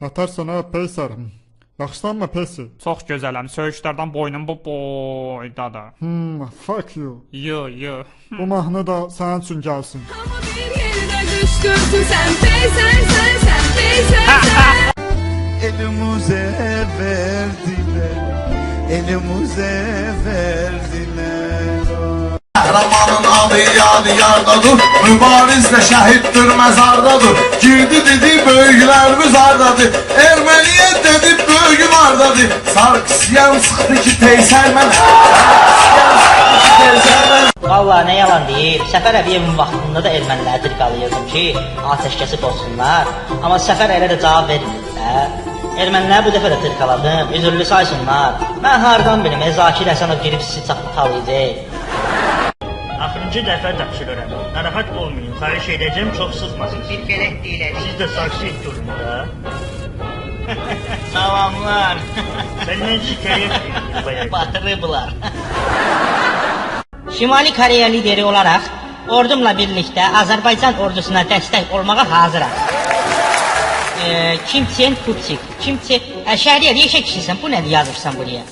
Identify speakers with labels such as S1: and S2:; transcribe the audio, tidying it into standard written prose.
S1: Atarsan ha Peysər. Yaxşısanmı Peysi?
S2: Çox gözələm. Söyüşlərdən boynum bu boydadır.
S1: Fuck you.
S2: Yo.
S1: Bu mahnı da sənin üçün gəlsin.
S3: Ama bir yerine kışkırtın sen Peysər, sen Peysər.
S4: Elimize verdiler, elimize verdiler. Kahramanın adı yadigardadır, mübarizle şəhiddir məzardadır. Girdi dedi böyüklərimiz hardadır, Erməniyə dedi böyüyüm hardadır. Sarkisyan sıxdı ki Peysər mənə, Sarkisyan sıxdı ki Peysər mənə.
S5: Vallahi ne yalan deyil, Səfər Əliyevin vaxtında da erməniləri tirqalayırdım ki, atəşkəsi pozsunlar. Amma Səfər elə də cavab vermirdi. Erməniləri bu dəfə də tirqaladım, üzürlü saysınlar. Mən hardan bilim, Zakir Həsənov girib sizi talayacaq.
S6: Axırıncı dəfə tapşırıram. Narahat olmayın, xahiş edəcəm, çox sıxmasın.
S5: Bir gələk deyilədik.
S6: Siz də saksı durun da.
S5: Salamlar.
S6: Sən necə hekayət bayaq?
S5: Batırıblar. Şimali Koreya lideri olarak ordumla birlikte Azerbaycan ordusuna dəstək olmağa hazıram. Kim Sen Kutsik. Kim Sen... Şəhriyə, niyə şəkilsən? Bu nədir yazırsan buraya?